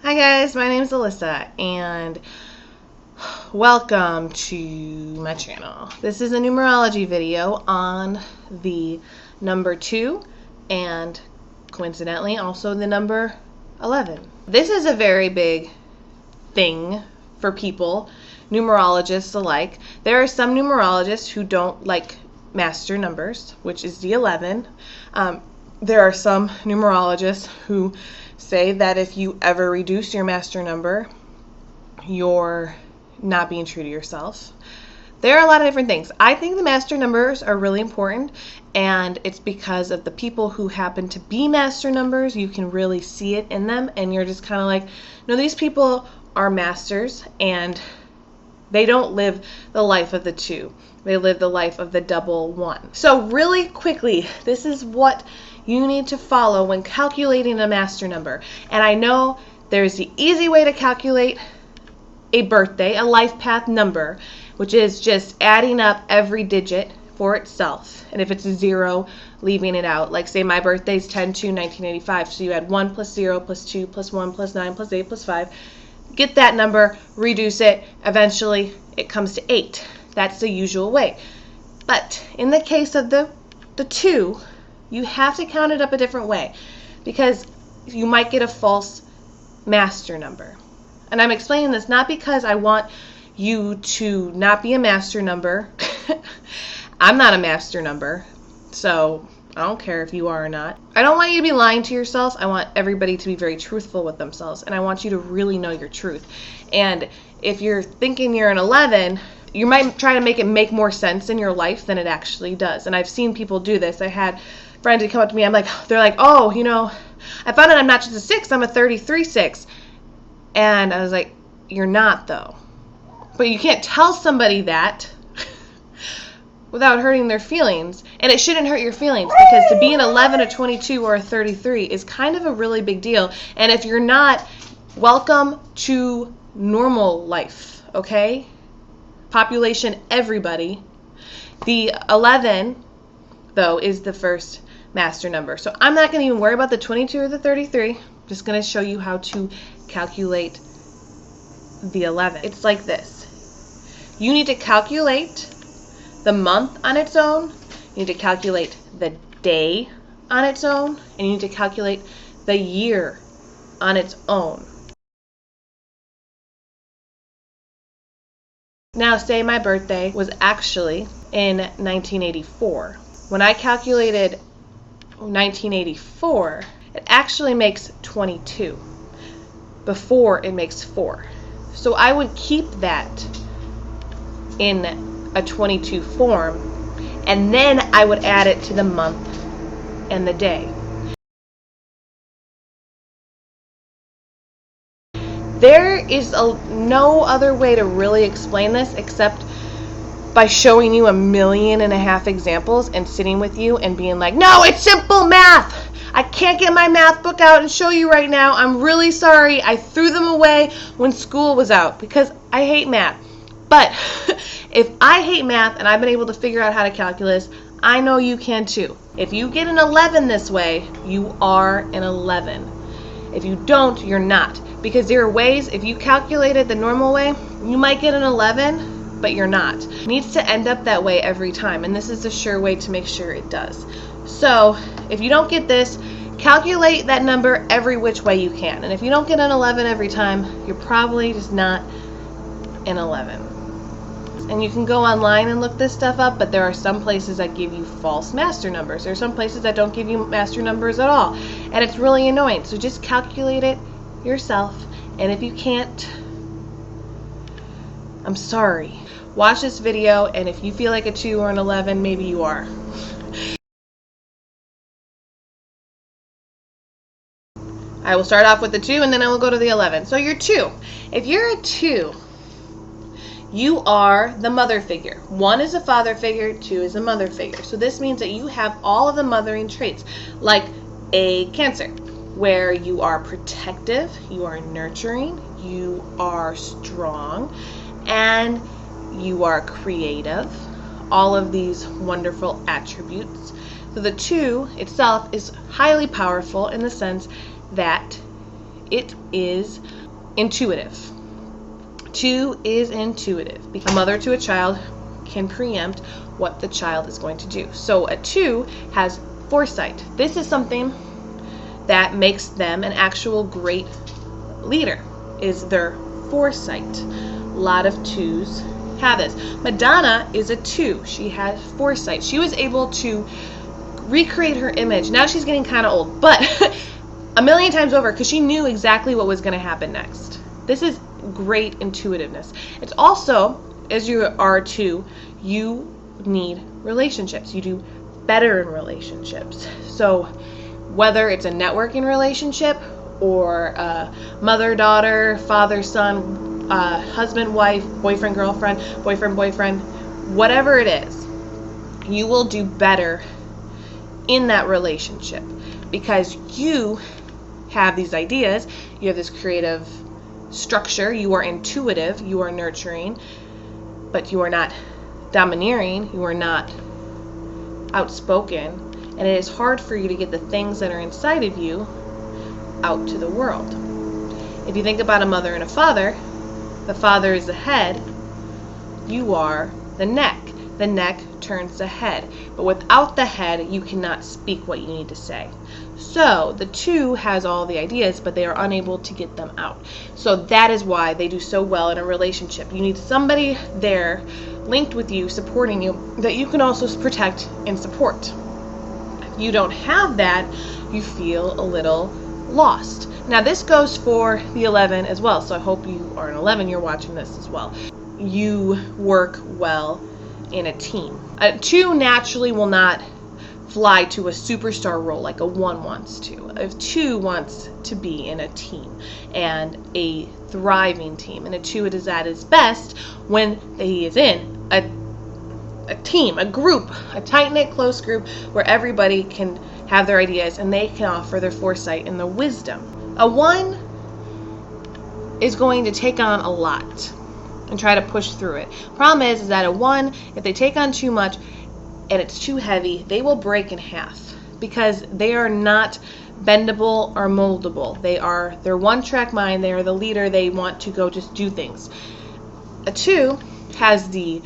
Hi guys, my name is Alyssa and welcome to my channel. This is a numerology video on the number 2 and coincidentally also the number 11. This is a very big thing for people, numerologists alike. There are some numerologists who don't like master numbers, which is the 11. There are some numerologists who say that if you ever reduce your master number, you're not being true to yourself. There are a lot of different things. I think the master numbers are really important, and it's because of the people who happen to be master numbers. You can really see it in them, and you're just kind of like, no, these people are masters, and they don't live the life of the 2. They live the life of the double 1. So really quickly, this is what you need to follow when calculating a master number. And I know there's the easy way to calculate a birthday, a life path number, which is just adding up every digit for itself. And if it's a 0, leaving it out. Like say my birthday is 10/2/1985, so you add 1 plus 0 plus 2 plus 1 plus 9 plus 8 plus 5. Get that number, reduce it, eventually it comes to 8. That's the usual way. But in the case of the 2, you have to count it up a different way because you might get a false master number. And I'm explaining this not because I want you to not be a master number. I'm not a master number, so I don't care if you are or not. I don't want you to be lying to yourself. I want everybody to be very truthful with themselves, and I want you to really know your truth. And if you're thinking you're an 11, you might try to make it make more sense in your life than it actually does. And I've seen people do this. I had friends who come up to me, they're like, oh, you know, I found out I'm not just a 6, I'm a 33/6. And I was like, you're not though. But you can't tell somebody that without hurting their feelings. And it shouldn't hurt your feelings because to be an 11, a 22, or a 33 is kind of a really big deal. And if you're not, welcome to normal life, okay? Population, everybody. The 11, though, is the first master number. So I'm not going to even worry about the 22 or the 33. I'm just going to show you how to calculate the 11. It's like this. You need to calculate the month on its own. You need to calculate the day on its own. And you need to calculate the year on its own. Now, say my birthday was actually in 1984. When I calculated 1984, it actually makes 22 before it makes 4. So I would keep that in a 22 form, and then I would add it to the month and the day. There is no other way to really explain this except by showing you 1.5 million examples and sitting with you and being like, no, it's simple math. I can't get my math book out and show you right now. I'm really sorry. I threw them away when school was out because I hate math. But if I hate math and I've been able to figure out how to calculus, I know you can too. If you get an 11 this way, you are an 11. If you don't, you're not. Because there are ways, if you calculate it the normal way, you might get an 11, but you're not. It needs to end up that way every time, and this is a sure way to make sure it does. So, if you don't get this, calculate that number every which way you can. And if you don't get an 11 every time, you're probably just not an 11. And you can go online and look this stuff up, but there are some places that give you false master numbers. There are some places that don't give you master numbers at all. And it's really annoying. So just calculate it yourself. And if you can't, I'm sorry. Watch this video, and if you feel like a 2 or an 11, maybe you are. I will start off with the 2, and then I will go to the 11. So you're 2. If you're a 2, you are the mother figure. 1 is a father figure, 2 is a mother figure. So this means that you have all of the mothering traits, like a Cancer, where you are protective, you are nurturing, you are strong, and you are creative. All of these wonderful attributes. So the 2 itself is highly powerful in the sense that it is intuitive. 2 is intuitive. A mother to a child can preempt what the child is going to do. So a 2 has foresight. This is something that makes them an actual great leader, is their foresight. A lot of 2s have this. Madonna is a 2. She has foresight. She was able to recreate her image. Now she's getting kind of old, but a million times over, because she knew exactly what was going to happen next. This is great intuitiveness. It's also, as you are 2, you need relationships. You do better in relationships. So whether it's a networking relationship or a mother-daughter, father-son, husband-wife, boyfriend-girlfriend, boyfriend-boyfriend, whatever it is, you will do better in that relationship because you have these ideas, you have this creative structure, you are intuitive, you are nurturing, but you are not domineering, you are not outspoken, and it is hard for you to get the things that are inside of you out to the world. If you think about a mother and a father, the father is the head, you are the neck. The neck turns the head. But without the head, you cannot speak what you need to say. So the 2 has all the ideas, but they are unable to get them out. So that is why they do so well in a relationship. You need somebody there linked with you, supporting you, that you can also protect and support. If you don't have that, you feel a little lost. Now this goes for the 11 as well. So I hope you are an 11, you're watching this as well. You work well in a team. A 2 naturally will not fly to a superstar role like a 1 wants to. A 2 wants to be in a team and a thriving team. And a 2 is at his best when he is in a team, a group, a tight-knit, close group where everybody can have their ideas and they can offer their foresight and their wisdom. A 1 is going to take on a lot and try to push through it. Problem is that a 1, if they take on too much and it's too heavy, they will break in half because they are not bendable or moldable. They're one-track mind. They are the leader. They want to go just do things. A 2 has the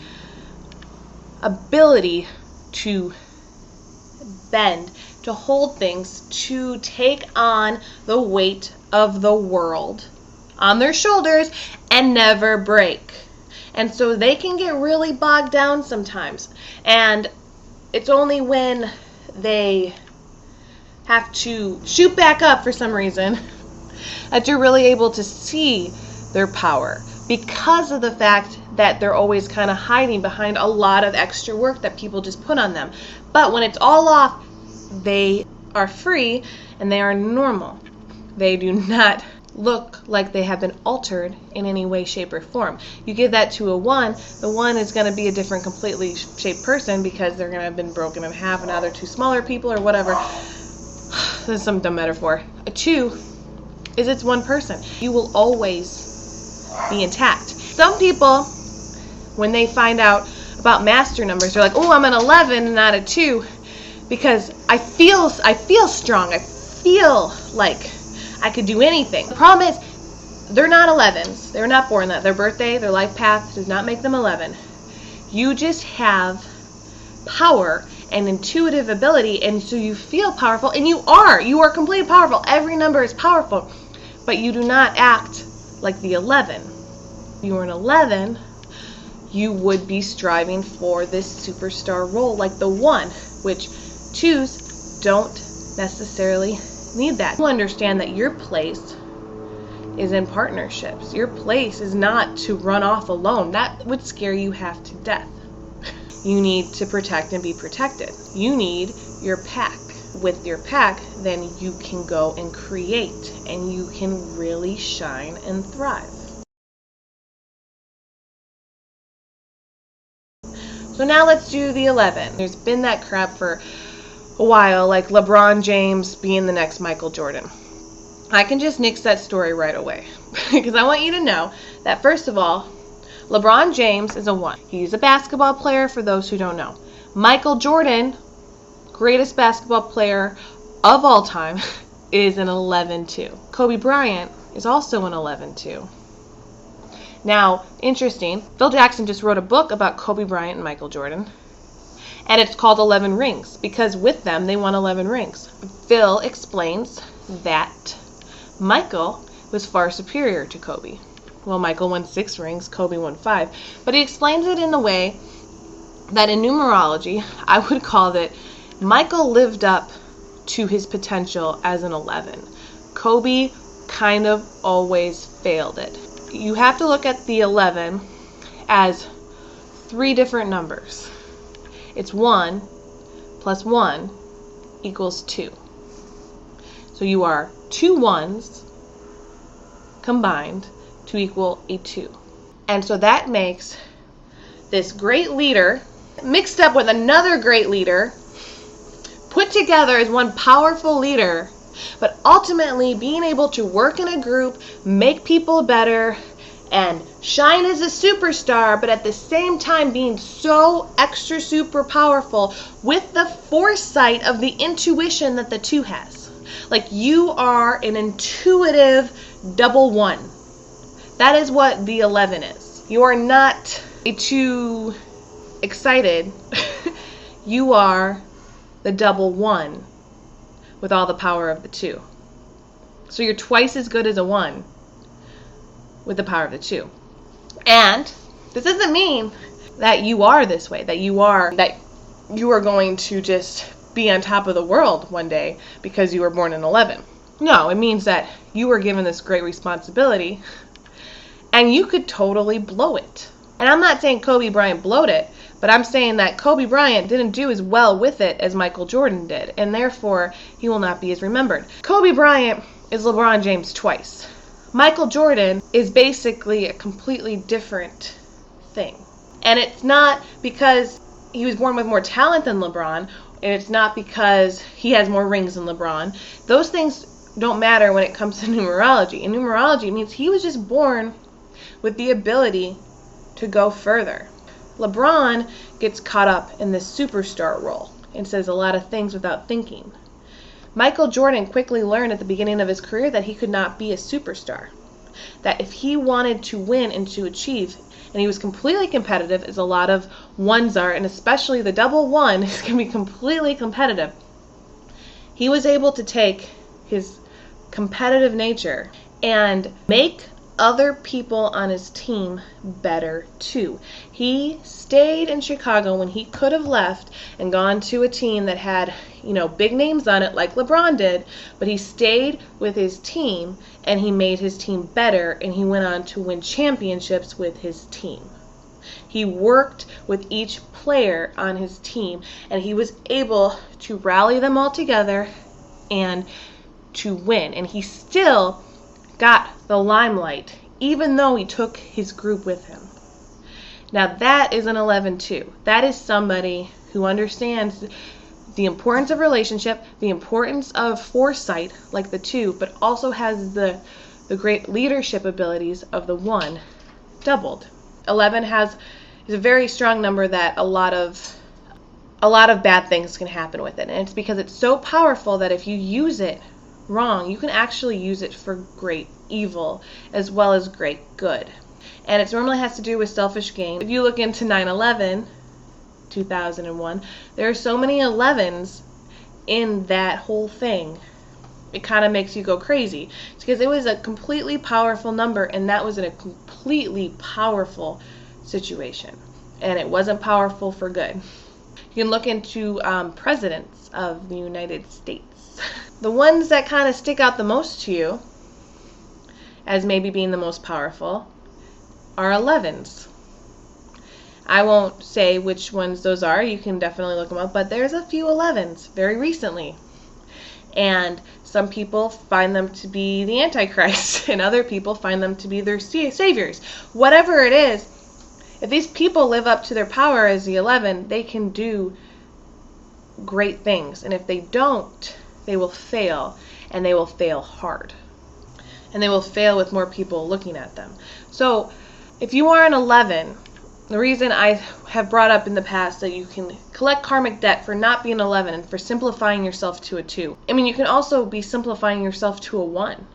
ability to bend, to hold things, to take on the weight of the world on their shoulders and never break. And so they can get really bogged down sometimes. And it's only when they have to shoot back up for some reason that you're really able to see their power, because of the fact that they're always kind of hiding behind a lot of extra work that people just put on them. But when it's all off, they are free and they are normal. They do not look like they have been altered in any way, shape, or form. You give that to a 1, the 1 is going to be a different, completely shaped person because they're going to have been broken in half and now they're 2 smaller people or whatever. This is some dumb metaphor. A 2 is its one person. You will always be intact. Some people, when they find out about master numbers, they're like, oh, I'm an 11 and not a 2 because I feel strong. I feel like I could do anything. The problem is they're not 11s. They're not born that. Their birthday, their life path does not make them 11. You just have power and intuitive ability, and so you feel powerful, and you are completely powerful. Every number is powerful, but you do not act like the 11. If you were an 11, you would be striving for this superstar role like the 1, which 2s don't necessarily need that. You understand that your place is in partnerships. Your place is not to run off alone. That would scare you half to death. You need to protect and be protected. You need your pack. With your pack, then you can go and create and you can really shine and thrive. So now let's do the 11. There's been that crap for a while, like LeBron James being the next Michael Jordan. I can just nix that story right away because I want you to know that, first of all, LeBron James is a 1. He's a basketball player, for those who don't know. Michael Jordan, greatest basketball player of all time, is an 11 too. Kobe Bryant is also an 11 too. Now, interesting, Phil Jackson just wrote a book about Kobe Bryant and Michael Jordan, and it's called 11 Rings because with them they won 11 rings. Phil explains that Michael was far superior to Kobe. Well, Michael won 6 rings, Kobe won 5, but he explains it in a way that in numerology, I would call it Michael lived up to his potential as an 11. Kobe kind of always failed it. You have to look at the 11 as 3 different numbers. It's 1 plus 1 equals 2. So you are 2 1s combined to equal a 2. And so that makes this great leader mixed up with another great leader, put together as one powerful leader, but ultimately being able to work in a group, make people better, and shine as a superstar, but at the same time being so extra super powerful with the foresight of the intuition that the 2 has. Like you are an intuitive double 1. That is what the 11 is. You are not too excited. You are the double 1 with all the power of the 2. So you're twice as good as a 1 with the power of the 2. And this doesn't mean that you are this way, that you are going to just be on top of the world one day because you were born in 11. No, it means that you were given this great responsibility and you could totally blow it. And I'm not saying Kobe Bryant blowed it, but I'm saying that Kobe Bryant didn't do as well with it as Michael Jordan did, and therefore he will not be as remembered. Kobe Bryant is LeBron James twice. Michael Jordan is basically a completely different thing. And it's not because he was born with more talent than LeBron, and it's not because he has more rings than LeBron. Those things don't matter when it comes to numerology. And numerology means he was just born with the ability to go further. LeBron gets caught up in this superstar role and says a lot of things without thinking. Michael Jordan quickly learned at the beginning of his career that he could not be a superstar. That if he wanted to win and to achieve, and he was completely competitive, as a lot of 1s are, and especially the double 1 is going to be completely competitive, he was able to take his competitive nature and make other people on his team better too. He stayed in Chicago when he could have left and gone to a team that had, big names on it like LeBron did, but he stayed with his team and he made his team better and he went on to win championships with his team. He worked with each player on his team and he was able to rally them all together and to win. And he still got the limelight, even though he took his group with him. Now that is an 11 too. That is somebody who understands the importance of relationship, the importance of foresight, like the 2, but also has the great leadership abilities of the 1 doubled. 11 is a very strong number that a lot of bad things can happen with it. And it's because it's so powerful that if you use it wrong, you can actually use it for great evil as well as great good. And it normally has to do with selfish gain. If you look into 9/11, 2001, there are so many 11s in that whole thing. It kind of makes you go crazy. It's because it was a completely powerful number, and that was in a completely powerful situation. And it wasn't powerful for good. You can look into presidents of the United States. The ones that kind of stick out the most to you as maybe being the most powerful are 11s. I won't say which ones those are. You can definitely look them up, but there's a few 11s very recently. And some people find them to be the Antichrist, and other people find them to be their saviors. Whatever it is, if these people live up to their power as the 11, they can do great things. And if they don't, they will fail, and they will fail hard. And they will fail with more people looking at them. So if you are an 11, the reason I have brought up in the past that you can collect karmic debt for not being 11 and for simplifying yourself to a 2. I mean, you can also be simplifying yourself to a 1.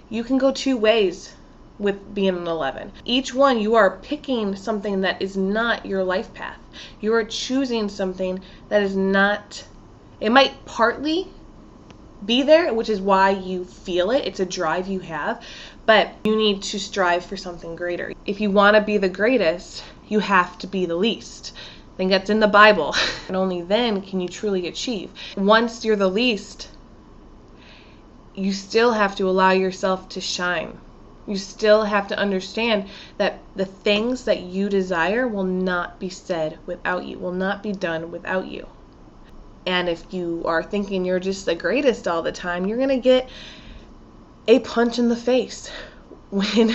You can go two ways with being an 11. Each one, you are picking something that is not your life path. You are choosing something that is not, it might partly be there, which is why you feel it. It's a drive you have, but you need to strive for something greater. If you want to be the greatest, you have to be the least. I think that's in the Bible. And only then can you truly achieve. Once you're the least, you still have to allow yourself to shine. You still have to understand that the things that you desire will not be said without you, will not be done without you. And if you are thinking you're just the greatest all the time, you're going to get a punch in the face when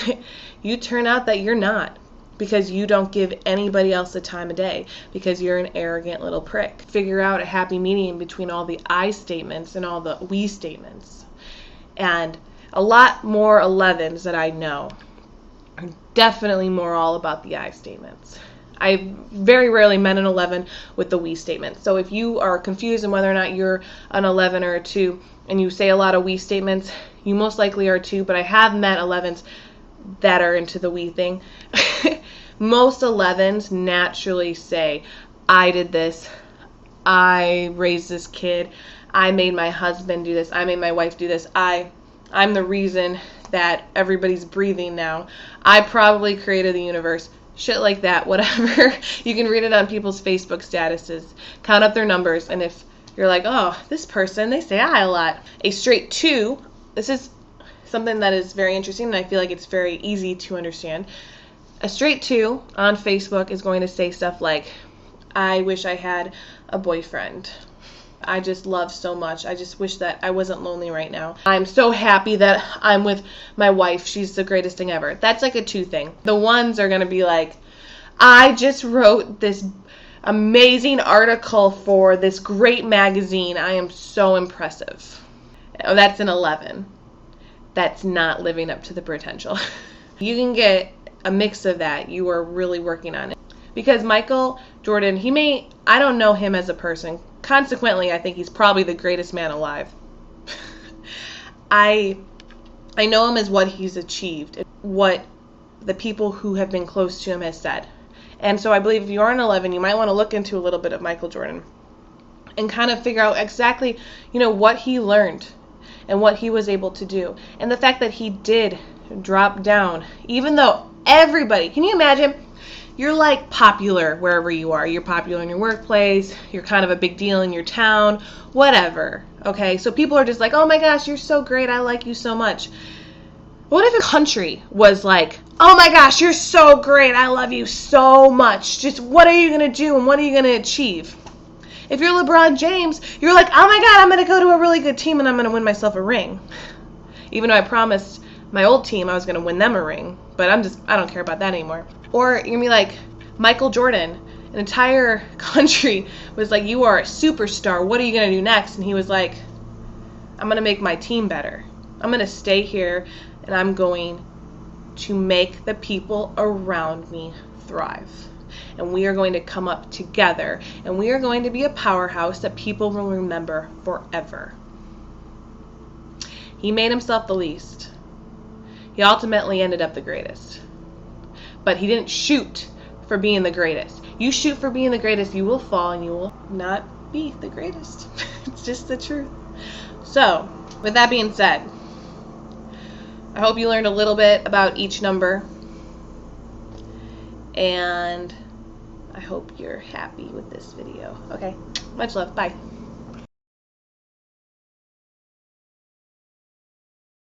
you turn out that you're not, because you don't give anybody else the time of day, because you're an arrogant little prick. Figure out a happy medium between all the I statements and all the we statements. And a lot more 11s that I know are definitely more all about the I statements. I very rarely met an 11 with the we statement. So if you are confused on whether or not you're an 11 or a 2 and you say a lot of we statements, you most likely are a 2, but I have met 11s that are into the we thing. Most 11s naturally say, I did this, I raised this kid, I made my husband do this, I made my wife do this, I'm the reason that everybody's breathing now, I probably created the universe. Shit like that, whatever. You can read it on people's Facebook statuses. Count up their numbers, and if you're like, oh, this person, they say I a lot. A straight 2, this is something that is very interesting, and I feel like it's very easy to understand. A straight 2 on Facebook is going to say stuff like, I wish I had a boyfriend. I just love so much. I just wish that I wasn't lonely right now. I'm so happy that I'm with my wife. She's the greatest thing ever. That's like a 2 thing. The 1s are going to be like, I just wrote this amazing article for this great magazine. I am so impressive. Oh, that's an 11. That's not living up to the potential. You can get a mix of that. You are really working on it. Because Michael Jordan, I don't know him as a person. Consequently, I think he's probably the greatest man alive. I know him as what he's achieved, what the people who have been close to him has said. And so I believe if you are an 11, you might want to look into a little bit of Michael Jordan and kind of figure out exactly, what he learned and what he was able to do. And the fact that he did drop down, even though everybody, can you imagine? You're like popular wherever you are. You're popular in your workplace. You're kind of a big deal in your town, whatever. Okay, so people are just like, oh my gosh, you're so great. I like you so much. What if a country was like, oh my gosh, you're so great. I love you so much. Just what are you going to do and what are you going to achieve? If you're LeBron James, you're like, oh my God, I'm going to go to a really good team and I'm going to win myself a ring. Even though I promised my old team I was going to win them a ring. But I don't care about that anymore. Or you're going to be like Michael Jordan. An entire country was like, you are a superstar. What are you going to do next? And he was like, I'm going to make my team better. I'm going to stay here and I'm going to make the people around me thrive. And we are going to come up together. And we are going to be a powerhouse that people will remember forever. He made himself the least. He ultimately ended up the greatest. But he didn't shoot for being the greatest. You shoot for being the greatest, you will fall and you will not be the greatest. It's just the truth. So, with that being said, I hope you learned a little bit about each number. And I hope you're happy with this video. Okay? Much love. Bye.